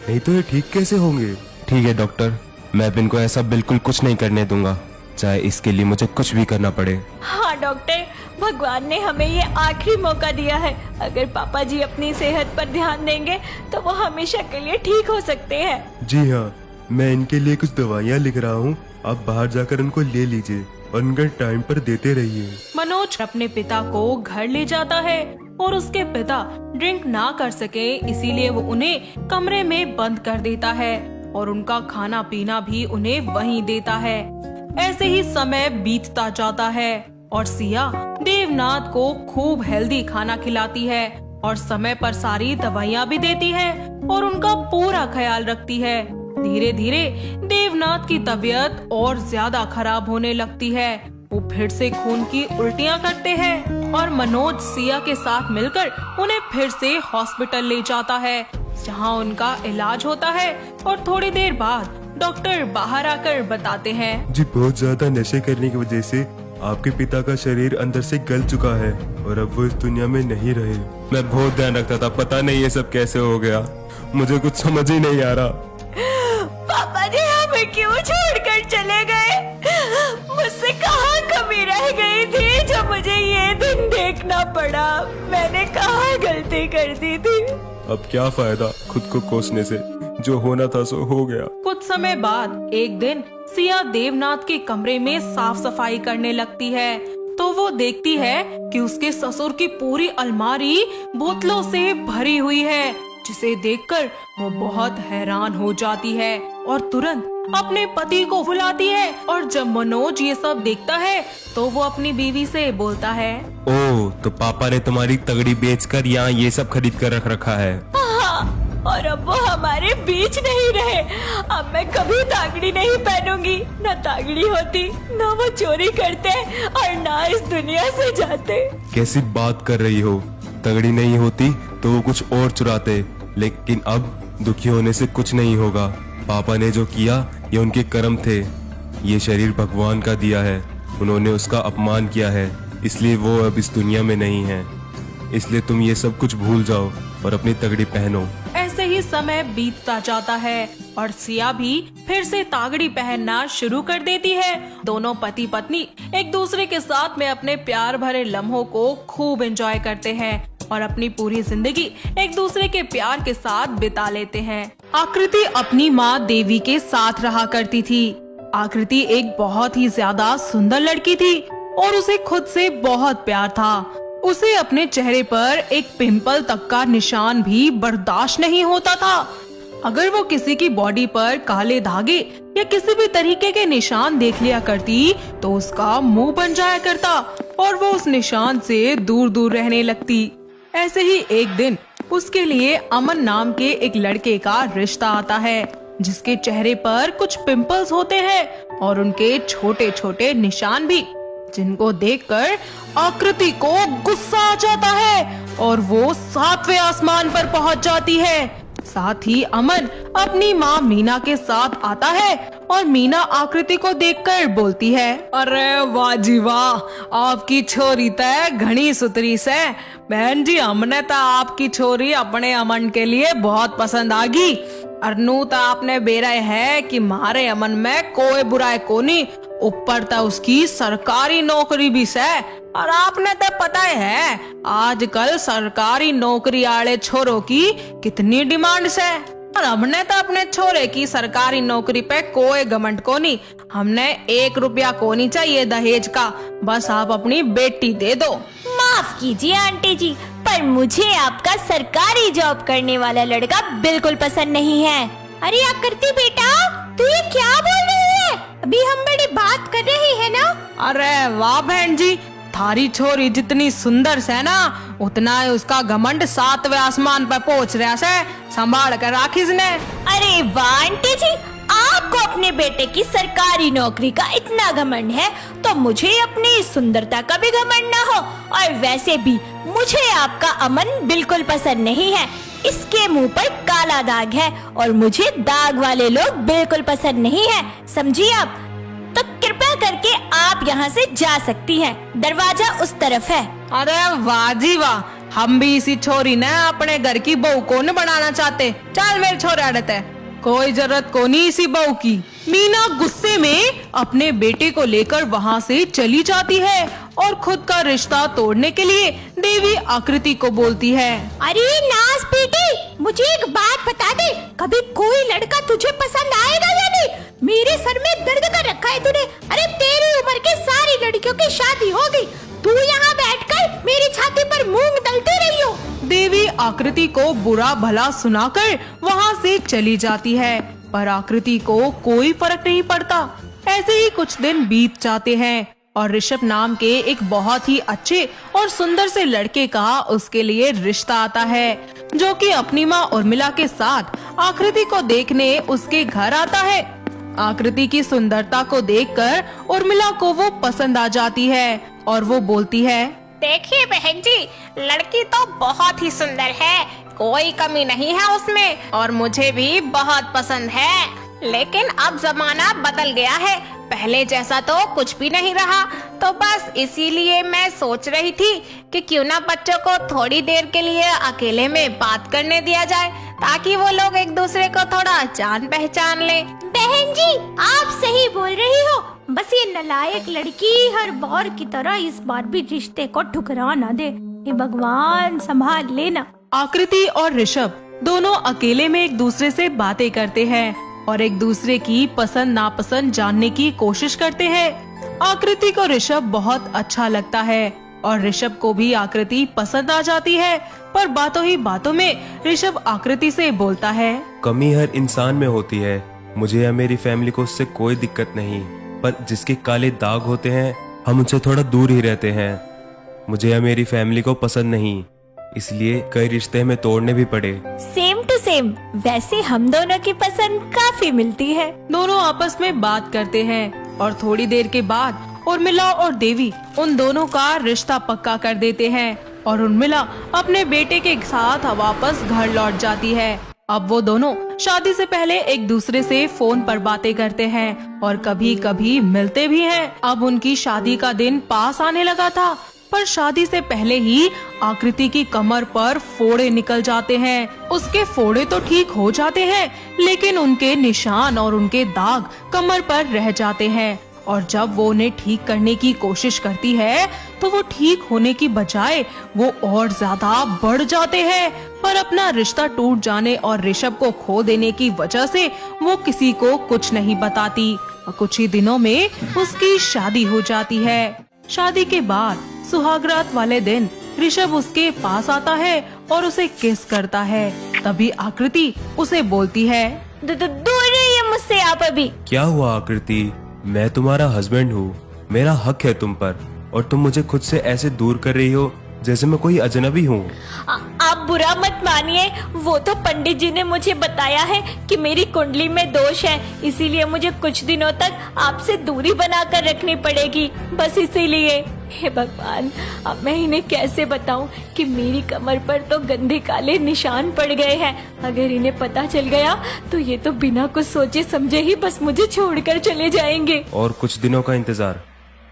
नहीं तो ये ठीक कैसे होंगे। ठीक है डॉक्टर, मैं अब इनको ऐसा बिल्कुल कुछ नहीं करने दूंगा, चाहे इसके लिए मुझे कुछ भी करना पड़े। हाँ डॉक्टर, भगवान ने हमें ये आखिरी मौका दिया है। अगर पापा जी अपनी सेहत पर ध्यान देंगे तो वो हमेशा के लिए ठीक हो सकते हैं। जी हाँ, मैं इनके लिए कुछ दवाइयाँ लिख रहा हूँ, आप बाहर जाकर उनको ले लीजिए और उनका टाइम पर देते रहिए। मनोज अपने पिता को घर ले जाता है और उसके पिता ड्रिंक ना कर सके इसीलिए वो उन्हें कमरे में बंद कर देता है और उनका खाना पीना भी उन्हें वहीं देता है। ऐसे ही समय बीतता जाता है और सिया देवनाथ को खूब हेल्दी खाना खिलाती है और समय पर सारी दवाइयाँ भी देती है और उनका पूरा ख्याल रखती है। धीरे धीरे देवनाथ की तबीयत और ज्यादा खराब होने लगती है। वो फिर से खून की उल्टियां करते हैं और मनोज सिया के साथ मिलकर उन्हें फिर से हॉस्पिटल ले जाता है, जहां उनका इलाज होता है और थोड़ी देर बाद डॉक्टर बाहर आकर बताते हैं, जी बहुत ज्यादा नशे करने की वजह से आपके पिता का शरीर अंदर से गल चुका है और अब वो इस दुनिया में नहीं रहे। मैं बहुत ध्यान रखता था, पता नहीं ये सब कैसे हो गया, मुझे कुछ समझ ही नहीं आ रहा। पापा जी हमें क्यों छोड़कर चले गए? मुझसे कहाँ कमी रह गई थी जो मुझे ये दिन देखना पड़ा? मैंने कहाँ गलती कर दी थी? अब क्या फायदा खुद को कोसने से, जो होना था सो हो गया। कुछ समय बाद एक दिन सिया देवनाथ के कमरे में साफ सफाई करने लगती है तो वो देखती है कि उसके ससुर की पूरी अलमारी बोतलों से भरी हुई है, जिसे देखकर वो बहुत हैरान हो जाती है और तुरंत अपने पति को बुलाती है। और जब मनोज ये सब देखता है तो वो अपनी बीवी से बोलता है, ओह, तो पापा ने तुम्हारी तगड़ी बेचकर यहाँ ये सब खरीद कर रख रखा है। हाँ, और अब वो हमारे बीच नहीं रहे। अब मैं कभी तागड़ी नहीं पहनूंगी। न तागड़ी होती, न वो चोरी करते और न इस दुनिया से जाते। कैसी बात कर रही हो, तगड़ी नहीं होती तो वो कुछ और चुराते, लेकिन अब दुखी होने से कुछ नहीं होगा। पापा ने जो किया ये उनके कर्म थे, ये शरीर भगवान का दिया है, उन्होंने उसका अपमान किया है, इसलिए वो अब इस दुनिया में नहीं है। इसलिए तुम ये सब कुछ भूल जाओ और अपनी तगड़ी पहनो। ऐसे ही समय बीतता जाता है और सिया भी फिर से तागड़ी पहनना शुरू कर देती है। दोनों पति पत्नी एक दूसरे के साथ में अपने प्यार भरे लम्हों को खूब एंजॉय करते हैं और अपनी पूरी जिंदगी एक दूसरे के प्यार के साथ बिता लेते हैं। आकृति अपनी माँ देवी के साथ रहा करती थी। आकृति एक बहुत ही ज्यादा सुंदर लड़की थी और उसे खुद से बहुत प्यार था। उसे अपने चेहरे पर एक पिंपल तक का निशान भी बर्दाश्त नहीं होता था। अगर वो किसी की बॉडी पर काले धागे या किसी भी तरीके के निशान देख लिया करती तो उसका मुंह बन जाया करता और वो उस निशान से दूर दूर रहने लगती। ऐसे ही एक दिन उसके लिए अमन नाम के एक लड़के का रिश्ता आता है, जिसके चेहरे पर कुछ पिंपल्स होते हैं और उनके छोटे छोटे निशान भी, जिनको देखकर आकृति को गुस्सा आ जाता है और वो 7वें आसमान पर पहुंच जाती है। साथ ही अमन अपनी माँ मीना के साथ आता है और मीना आकृति को देखकर बोलती है, अरे वाह जी वाह, आपकी छोरी तय घनी सुतरी से। बहन जी, हमने तो आपकी छोरी अपने अमन के लिए बहुत पसंद आगी। अरनू तो आपने बेरा है कि मारे अमन में कोई बुराई कोनी ऊपर तो उसकी सरकारी नौकरी भी है। और आपने तो पता है आजकल सरकारी नौकरी वाले छोरों की कितनी डिमांड है। और हमने तो अपने छोरे की सरकारी नौकरी पे कोई घमंड को नहीं। हमने 1 रुपया को नहीं चाहिए दहेज का, बस आप अपनी बेटी दे दो। माफ कीजिए आंटी जी, पर मुझे आपका सरकारी जॉब करने वाला लड़का बिल्कुल पसंद नहीं है। अरे आकृति बेटा, तू ये क्या बोल रही है? अभी हम बड़ी बात कर रहे हैं ना। अरे वाह बहन जी, थारी छोरी जितनी सुंदर से ना उतना ही उसका घमंड 7वें आसमान पर पहुंच रहा है। संभाल कर राखिस ने। अरे वाह आंटी जी, आपको अपने बेटे की सरकारी नौकरी का इतना घमंड है तो मुझे अपनी सुंदरता का भी घमंड ना हो। और वैसे भी मुझे आपका अमन बिल्कुल पसंद नहीं है। इसके मुंह पर काला दाग है और मुझे दाग वाले लोग बिल्कुल पसंद नहीं है, समझिए आप। तो कृपया करके आप यहाँ से जा सकती हैं। दरवाजा उस तरफ है। अरे वाह जी वाह, हम भी इसी छोरी ने अपने घर की बहू को न बनाना चाहते। चल मेरे छोरे अड़ते, कोई जरूरत को नहीं इसी बहू की। मीना गुस्से में अपने बेटे को लेकर वहाँ से चली जाती है और खुद का रिश्ता तोड़ने के लिए देवी आकृति को बोलती है। अरे नाज बेटी, मुझे एक बात बता दे, कभी कोई लड़का तुझे पसंद आएगा या नहीं? मेरे सर में दर्द कर रखा है तूने। अरे तेरी उम्र की सारी लड़कियों की शादी हो गई, तू यहाँ बैठकर मेरी छाती पर मूंग दलते रही हो। देवी आकृति को बुरा भला सुनाकर वहाँ से चली जाती है, पर आकृति को कोई फर्क नहीं पड़ता। ऐसे ही कुछ दिन बीत जाते हैं और ऋषभ नाम के एक बहुत ही अच्छे और सुंदर से लड़के का उसके लिए रिश्ता आता है, जो कि अपनी माँ उर्मिला के साथ आकृति को देखने उसके घर आता है। आकृति की सुंदरता को देखकर उर्मिला को वो पसंद आ जाती है और वो बोलती है, देखिए बहन जी, लड़की तो बहुत ही सुंदर है, कोई कमी नहीं है उसमें और मुझे भी बहुत पसंद है। लेकिन अब जमाना बदल गया है, पहले जैसा तो कुछ भी नहीं रहा। तो बस इसीलिए मैं सोच रही थी कि क्यों ना बच्चों को थोड़ी देर के लिए अकेले में बात करने दिया जाए, ताकि वो लोग एक दूसरे को थोड़ा जान पहचान ले। बहन जी, आप सही बोल रही हो। बस ये नालायक लड़की हर बार की तरह इस बार भी रिश्ते को ठुकरा ना दे। हे भगवान, संभाल लेना। आकृति और ऋषभ दोनों अकेले में एक दूसरे से बातें करते हैं और एक दूसरे की पसंद नापसंद जानने की कोशिश करते हैं। आकृति को ऋषभ बहुत अच्छा लगता है और ऋषभ को भी आकृति पसंद आ जाती है, पर बातों ही बातों में ऋषभ आकृति से बोलता है, कमी हर इंसान में होती है, मुझे या मेरी फैमिली को उससे कोई दिक्कत नहीं, पर जिसके काले दाग होते हैं हम उनसे थोड़ा दूर ही रहते हैं। मुझे या मेरी फैमिली को पसंद नहीं, इसलिए कई रिश्ते हमें तोड़ने भी पड़े। Same to same. वैसे हम दोनों की पसंद काफी मिलती है। दोनों आपस में बात करते हैं और थोड़ी देर के बाद उर्मिला और देवी उन दोनों का रिश्ता पक्का कर देते हैं और उर्मिला अपने बेटे के साथ वापस घर लौट जाती है। अब वो दोनों शादी से पहले एक दूसरे से फोन पर बातें करते हैं और कभी कभी मिलते भी हैं। अब उनकी शादी का दिन पास आने लगा था, पर शादी से पहले ही आकृति की कमर पर फोड़े निकल जाते हैं। उसके फोड़े तो ठीक हो जाते हैं, लेकिन उनके निशान और उनके दाग कमर पर रह जाते हैं। और जब वो उन्हें ठीक करने की कोशिश करती है तो वो ठीक होने की बजाय वो और ज्यादा बढ़ जाते हैं। पर अपना रिश्ता टूट जाने और ऋषभ को खो देने की वजह से वो किसी को कुछ नहीं बताती और कुछ ही दिनों में उसकी शादी हो जाती है। शादी के बाद सुहागरात वाले दिन ऋषभ उसके पास आता है और उसे किस करता है। तभी आकृति उसे बोलती है, दूर रहिए मुझसे आप अभी। क्या हुआ आकृति, मैं तुम्हारा हस्बैंड हूँ, मेरा हक है तुम पर, और तुम मुझे खुद से ऐसे दूर कर रही हो जैसे मैं कोई अजनबी हूँ। आप बुरा मत मानिए, वो तो पंडित जी ने मुझे बताया है कि मेरी कुंडली में दोष है, इसीलिए मुझे कुछ दिनों तक आपसे दूरी बनाकर रखनी पड़ेगी, बस इसीलिए। हे भगवान, अब मैं इन्हें कैसे बताऊं कि मेरी कमर पर तो गंदे काले निशान पड़ गए हैं। अगर इन्हें पता चल गया तो ये तो बिना कुछ सोचे समझे ही बस मुझे छोड़कर चले जाएंगे। और कुछ दिनों का इंतजार,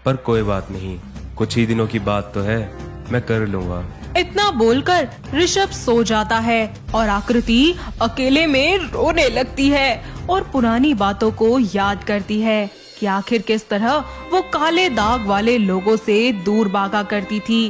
पर कोई बात नहीं, कुछ ही दिनों की बात तो है, मैं कर लूँगा। इतना बोलकर ऋषभ सो जाता है और आकृति अकेले में रोने लगती है और पुरानी बातों को याद करती है। कि आखिर किस तरह वो काले दाग वाले लोगों से दूर भागा करती थी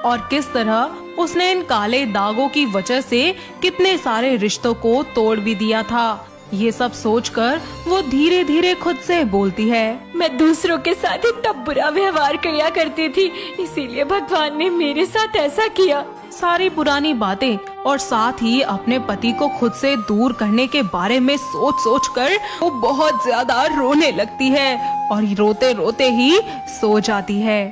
और किस तरह उसने इन काले दागों की वजह से कितने सारे रिश्तों को तोड़ भी दिया था। ये सब सोचकर वो धीरे धीरे खुद से बोलती है, मैं दूसरों के साथ इतना बुरा व्यवहार किया करती थी, इसीलिए भगवान ने मेरे साथ ऐसा किया। सारी पुरानी बातें और साथ ही अपने पति को खुद से दूर करने के बारे में सोच सोच कर वो बहुत ज्यादा रोने लगती है और रोते रोते ही सो जाती है।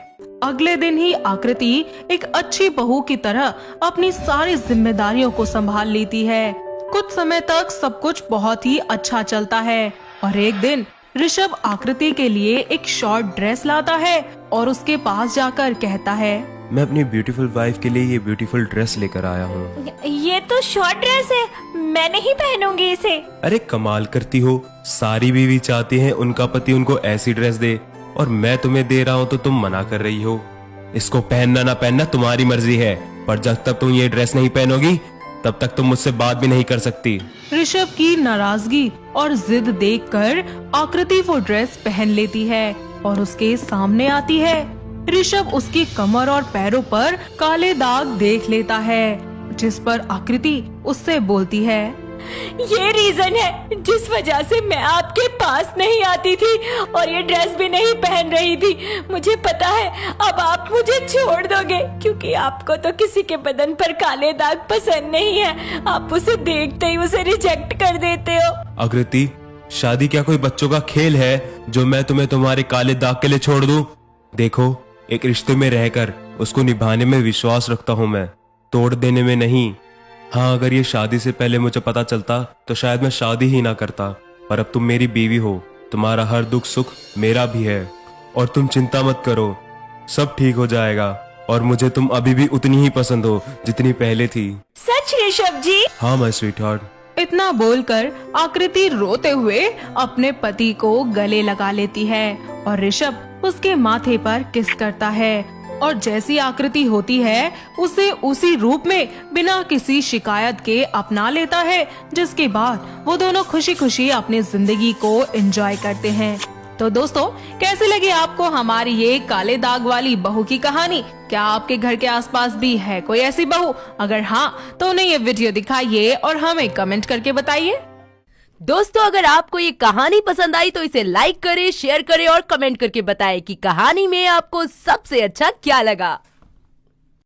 अगले दिन ही आकृति एक अच्छी बहू की तरह अपनी सारी जिम्मेदारियों को संभाल लेती है। कुछ समय तक सब कुछ बहुत ही अच्छा चलता है और एक दिन ऋषभ आकृति के लिए एक शॉर्ट ड्रेस लाता है और उसके पास जाकर कहता है, मैं अपनी ब्यूटीफुल वाइफ के लिए ये ब्यूटीफुल ड्रेस लेकर आया हूँ। ये तो शॉर्ट ड्रेस है, मैं नहीं पहनूंगी इसे। अरे कमाल करती हो, सारी बीवी चाहती हैं उनका पति उनको ऐसी ड्रेस दे और मैं तुम्हें दे रहा हूँ तो तुम मना कर रही हो। इसको पहनना ना पहनना तुम्हारी मर्जी है, पर जब तक तुम ये ड्रेस नहीं पहनोगी तब तक तुम मुझसे बात भी नहीं कर सकती। ऋषभ की नाराजगी और जिद देखकर आकृति वो ड्रेस पहन लेती है और उसके सामने आती है। ऋषभ उसकी कमर और पैरों पर काले दाग देख लेता है, जिस पर आकृति उससे बोलती है, ये रीजन है जिस वजह से मैं आपके पास नहीं आती थी और ये ड्रेस भी नहीं पहन रही थी। मुझे पता है अब आप मुझे छोड़ दोगे, क्योंकि आपको तो किसी के बदन पर काले दाग पसंद नहीं है। आप उसे देखते ही उसे रिजेक्ट कर देते हो। आकृति, शादी क्या कोई बच्चों का खेल है जो मैं तुम्हें तुम्हारे काले दाग के लिए छोड़ दूं? देखो, एक रिश्ते में रहकर उसको निभाने में विश्वास रखता हूँ मैं, तोड़ देने में नहीं। हाँ, अगर ये शादी से पहले मुझे पता चलता तो शायद मैं शादी ही ना करता, पर अब तुम मेरी बीवी हो, तुम्हारा हर दुख सुख मेरा भी है और तुम चिंता मत करो, सब ठीक हो जाएगा और मुझे तुम अभी भी उतनी ही पसंद हो जितनी पहले थी। सच ऋषभ जी? हाँ माय स्वीटहार्ट। इतना बोलकर आकृति रोते हुए अपने पति को गले लगा लेती है और ऋषभ उसके माथे पर किस करता है और जैसी आकृति होती है उसे उसी रूप में बिना किसी शिकायत के अपना लेता है, जिसके बाद वो दोनों खुशी खुशी अपनी जिंदगी को एंजॉय करते हैं। तो दोस्तों, कैसी लगी आपको हमारी ये काले दाग वाली बहू की कहानी? क्या आपके घर के आसपास भी है कोई ऐसी बहू? अगर हाँ तो उन्हें ये वीडियो दिखाइए और हमें कमेंट करके बताइए। दोस्तों, अगर आपको ये कहानी पसंद आई तो इसे लाइक करें, शेयर करें और कमेंट करके बताएं कि कहानी में आपको सबसे अच्छा क्या लगा।